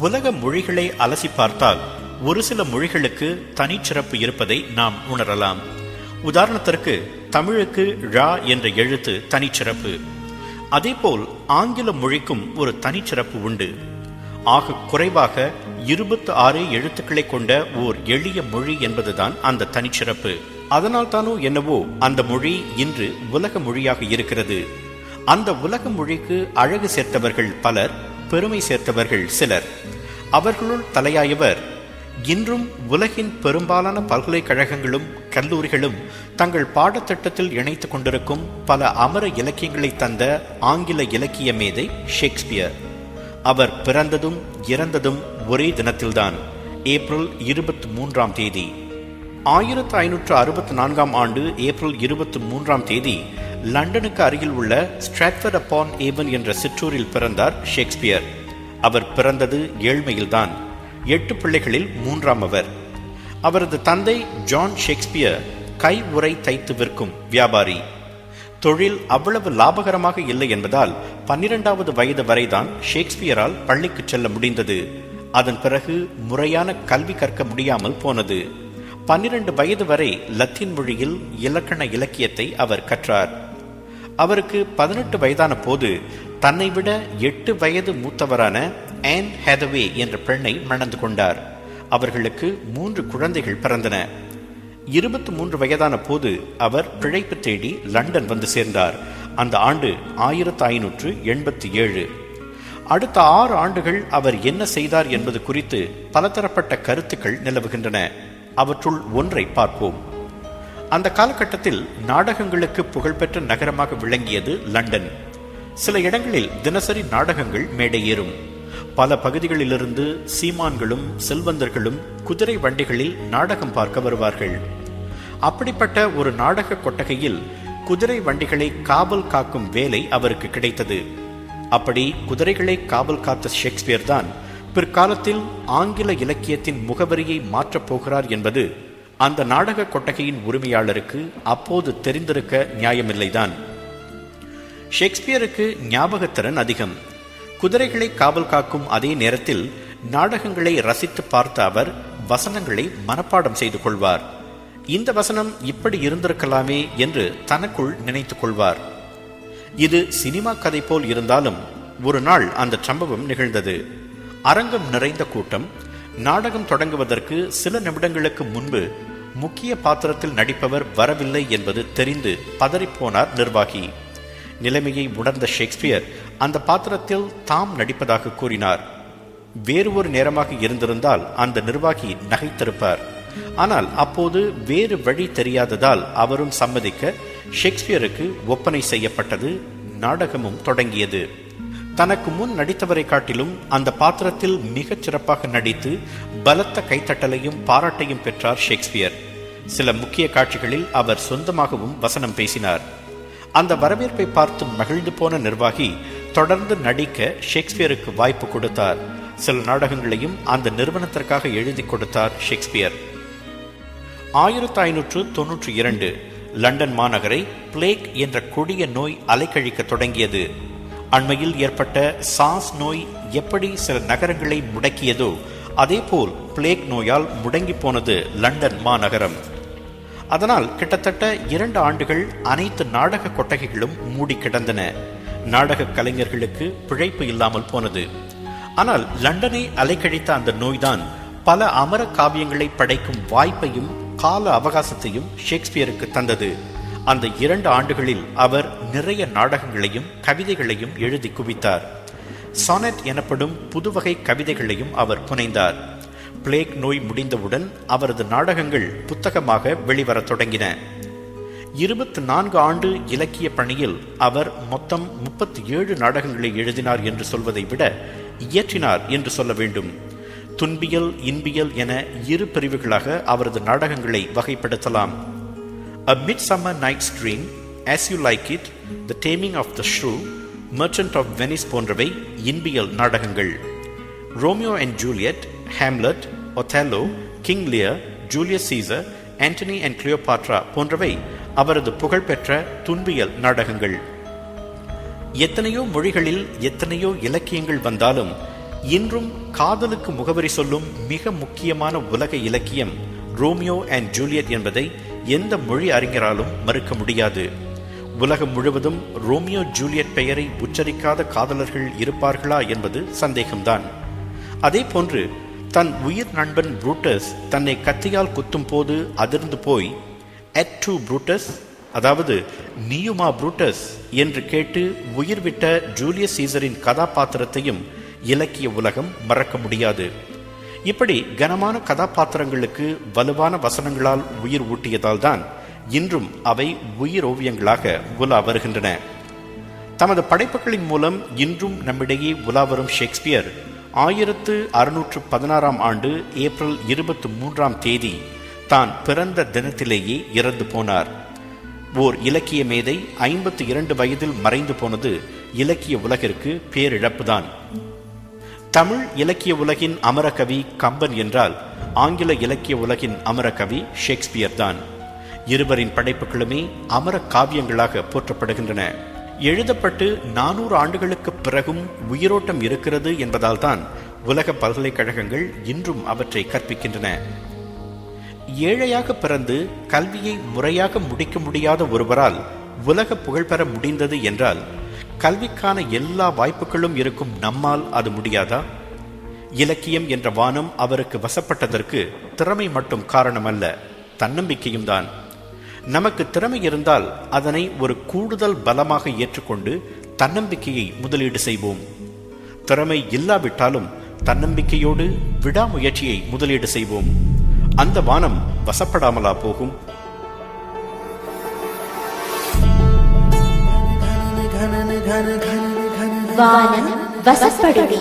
உலக மொழிகளை அலசி பார்த்தால் ஒரு சில மொழிகளுக்கு தனிச்சிறப்பு இருப்பதை நாம் உணரலாம். உதாரணத்திற்கு தமிழுக்கு ழ என்ற எழுத்து தனிச்சிறப்பு. அதேபோல் ஆங்கில மொழிக்கும் ஒரு தனிச்சிறப்பு உண்டு. ஆக குறைவாக 26 எழுத்துக்களை கொண்ட ஓர் எளிய மொழி என்பதுதான் அந்த தனிச்சிறப்பு. அதனால் தானோ என்னவோ அந்த மொழி இன்று உலக மொழியாக இருக்கிறது. அந்த உலக மொழிக்கு அழகு சேர்த்தவர்கள் பலர், பெருமை சேர்த்தவர்கள் சிலர். அவர்களுள் தலையாயவர் இன்றும் உலகின் பெரும்பாலான பல்கலைக்கழகங்களும் கல்லூரிகளும் தங்கள் பாடத்திட்டத்தில் இணைத்துக் கொண்டிருக்கும் பல அமர இலக்கியங்களை தந்த ஆங்கில இலக்கிய மேதை ஷேக்ஸ்பியர். அவர் பிறந்ததும் இறந்ததும் ஒரே தினத்தில்தான், ஏப்ரல் 23ஆம் தேதி. 1564ஆம் ஆண்டு ஏப்ரல் 23ஆம் தேதி லண்டனுக்கு அருகில் உள்ள ஸ்ட்ராட்ஃபர்ட் அப்பான் ஏவன் என்ற சிற்றூரில் பிறந்தார் ஷேக்ஸ்பியர். அவர் பிறந்தது ஏழ்மையில்தான். 8 பிள்ளைகளில் 3ஆம் அவர். அவரது தந்தை ஜான் ஷேக்ஸ்பியர் கை உறை தைத்து விற்கும் வியாபாரி. தொழில் அவ்வளவு லாபகரமாக இல்லை என்பதால் 12வது வயது வரைதான் ஷேக்ஸ்பியரால் பள்ளிக்கு செல்ல முடிந்தது. அதன் பிறகு முறையான கல்வி கற்க முடியாமல் போனது. 12 வயது வரை லத்தீன் மொழியில் இலக்கண இலக்கியத்தை அவர் கற்றார். அவருக்கு 18 வயதான போது தன்னை விட 8 வயது மூத்தவரான ஆன் ஹேதவே என்ற பெண்ணை மணந்து கொண்டார். அவர்களுக்கு 3 குழந்தைகள் பிறந்தன. 23 வயதான போது அவர் பிழைப்பு தேடி லண்டன் வந்து சேர்ந்தார். அந்த ஆண்டு 1587. அடுத்த 6 ஆண்டுகள் அவர் என்ன செய்தார் என்பது குறித்து பலதரப்பட்ட கருத்துக்கள் நிலவுகின்றன. அவற்றுள் ஒன்றை பார்ப்போம். அந்த காலகட்டத்தில் நாடகங்களுக்கு புகழ்பெற்ற நகரமாக விளங்கியது லண்டன். சில இடங்களில் தினசரி நாடகங்கள் மேடையேறும். பல பகுதிகளிலிருந்து சீமான்களும் செல்வந்தர்களும் குதிரை வண்டிகளில் நாடகம் பார்க்க வருவார்கள். அப்படிப்பட்ட ஒரு நாடக கொட்டகையில் குதிரை வண்டிகளை காவல் காக்கும் வேலை அவருக்கு கிடைத்தது. அப்படி குதிரைகளை காவல் காத்த ஷேக்ஸ்பியர் தான் பிற்காலத்தில் ஆங்கில இலக்கியத்தின் முகவரியை மாற்றப் போகிறார் என்பது அந்த நாடக கொட்டகையின் உரிமையாளருக்கு அப்போது தெரிந்திருக்க நியாயமில்லைதான். ஷேக்ஸ்பியருக்கு ஞாபகத்திறன் அதிகம். குதிரைகளை காவல் காக்கும் அதே நேரத்தில் நாடகங்களை ரசித்து பார்த்த அவர் வசனங்களை மனப்பாடம் செய்து கொள்வார். இந்த வசனம் இப்படி இருந்திருக்கலாமே என்று தனக்குள் நினைத்துக் கொள்வார். இது சினிமா கதை போல் இருந்தாலும் ஒரு நாள் அந்த சம்பவம் நிகழ்ந்தது. அரங்கம் நிறைந்த கூட்டம். நாடகம் தொடங்குவதற்கு சில நிமிடங்களுக்கு முன்பு முக்கிய பாத்திரத்தில் நடிப்பவர் வரவில்லை என்பது தெரிந்து பதறிப்போனார் நிர்வாகி. நிலைமையை உணர்ந்த ஷேக்ஸ்பியர் அந்த பாத்திரத்தில் தாம் நடிப்பதாக கூறினார். வேறு ஒரு நேரமாக இருந்திருந்தால் அந்த நிர்வாகி நகைத்திருப்பார். ஆனால் அப்போது வேறு வழி தெரியாததால் அவரும் சம்மதிக்க ஷேக்ஸ்பியருக்கு ஒப்பனை செய்யப்பட்டது. நாடகமும் தொடங்கியது. தனக்கு முன் நடித்தவரை காட்டிலும் அந்த பாத்திரத்தில் மிகச் சிறப்பாக நடித்து பலத்த கைத்தட்டலையும் பாராட்டையும் பெற்றார் ஷேக்ஸ்பியர். சில முக்கிய காட்சிகளில் அவர் சொந்தமாகவும் வசனம் பேசினார். அந்த வரவேற்பை பார்த்து மகிழ்ந்து போன நிர்வாகி தொடர்ந்து நடிக்க ஷேக்ஸ்பியருக்கு வாய்ப்பு கொடுத்தார். சில நாடகங்களையும் அந்த நிறுவனத்திற்காக எழுதி கொடுத்தார் ஷேக்ஸ்பியர். 1592 லண்டன் மாநகரை பிளேக் என்ற கொடிய நோய் அலைக்கழிக்க தொடங்கியது. அண்மையில் ஏற்பட்ட சாஸ் நோய் எப்படி சில நகரங்களை முடக்கியதோ அதேபோல் பிளேக் நோயால் முடங்கி போனது லண்டன் மாநகரம். அதனால் கிட்டத்தட்ட 2 ஆண்டுகள் அனைத்து நாடக கொட்டகைகளும் மூடி கிடந்தன. நாடக கலைஞர்களுக்கு பிழைப்பு இல்லாமல் போனது. ஆனால் லண்டனை அலைக்கழித்த அந்த நோய்தான் பல அமர காவியங்களை படைக்கும் வாய்ப்பையும் கால அவகாசத்தையும் ஷேக்ஸ்பியருக்கு தந்தது. அந்த 2 ஆண்டுகளில் அவர் நிறைய நாடகங்களையும் கவிதைகளையும் எழுதி குவித்தார். சானட் எனப்படும் புதுவகை கவிதைகளையும் அவர் புனைந்தார். பிளேக் நோய் முடிந்தவுடன் அவரது நாடகங்கள் புத்தகமாக வெளிவரத் தொடங்கின. 24 ஆண்டு இலக்கிய பணியில் அவர் மொத்தம் 37 நாடகங்களை எழுதினார் என்று சொல்வதை விட இயற்றினார் என்று சொல்ல வேண்டும். துன்பியல், இன்பியல் என 2 பிரிவுகளாக அவரது நாடகங்களை வகைப்படுத்தலாம். A Midsummer Night's Dream, As You Like It, The Taming of the Shrew, Merchant of Venice போன்றவை இன்பியல் நாடகங்கள். Romeo and Juliet, Hamlet, Othello, King Lear, Julius Caesar, Antony and Cleopatra போன்றவை அவரது புகழ்பெற்ற துன்பியல் நாடகங்கள். எத்தனையோ மொழிகளில் எத்தனையோ இலக்கியங்கள் வந்தாலும் இன்றும் காதலுக்கு முகவரி சொல்லும் மிக முக்கியமான உலக இலக்கியம் ரோமியோ அண்ட் ஜூலியட் என்பதை எந்த மொழி அறிஞராலும் மறுக்க முடியாது. உலகம் முழுவதும் ரோமியோ ஜூலியட் பெயரை உச்சரிக்காத காதலர்கள் இருப்பார்களா என்பது சந்தேகம்தான். அதே போன்று தன் உயிர் நண்பன் புரூட்டஸ் தன்னை கத்தியால் குத்தும் போது அதிர்ந்து போய் எட் டு புரூட்டஸ், அதாவது நீயுமா புரூட்டஸ் என்று கேட்டு உயிர் விட்ட ஜூலியஸ் சீசரின் கதாபாத்திரத்தையும் இலக்கிய உலகம் மறக்க முடியாது. இப்படி கனமான கதாபாத்திரங்களுக்கு வலுவான வசனங்களால் உயிர் ஊட்டியதால் தான் இன்றும் அவை உயிர் ஓவியங்களாக உலா வருகின்றன. தமது படைப்புகளின் மூலம் இன்றும் நம்மிடையே உலா வரும் ஷேக்ஸ்பியர் 1616 ஆண்டு ஏப்ரல் 23 தான் பிறந்த தினத்திலேயே இறந்து போனார். ஓர் இலக்கிய மேதை 52 வயதில் மறைந்து போனது இலக்கிய உலகிற்கு பேரிழப்புதான். தமிழ் இலக்கிய உலகின் அமரகவி கம்பன் என்றால் ஆங்கில இலக்கிய உலகின் அமரகவி ஷேக்ஸ்பியர் தான். இருவரின் படைப்புகளுமே அமர காவியங்களாக போற்றப்படுகின்றன. எழுதப்பட்டு 400 ஆண்டுகளுக்கு பிறகும் உயிரோட்டம் இருக்கிறது என்பதால் தான் உலக பல்கலைக்கழகங்கள் இன்றும் அவற்றை கற்பிக்கின்றன. ஏழையாக பிறந்து கல்வியை முறையாக முடிக்க முடியாத ஒருவரால் உலக புகழ் பெற முடிந்தது என்றால் கல்விக்கான எல்லா வாய்ப்புகளும் இருக்கும் நம்மால் அது முடியாதா? இலக்கியம் என்ற வானம் அவருக்கு வசப்பட்டதற்கு திறமை மட்டும் காரணமல்ல, தன்னம்பிக்கையும் தான். நமக்கு திறமை இருந்தால் அதனை ஒரு கூடுதல் பலமாக ஏற்றுக்கொண்டு தன்னம்பிக்கையை முதலீடு செய்வோம். திறமை இல்லாவிட்டாலும் தன்னம்பிக்கையோடு விடாமுயற்சியை முதலீடு செய்வோம். அந்த வானம் வசப்படாமலா போகும்? வானம் வசப்படுமே.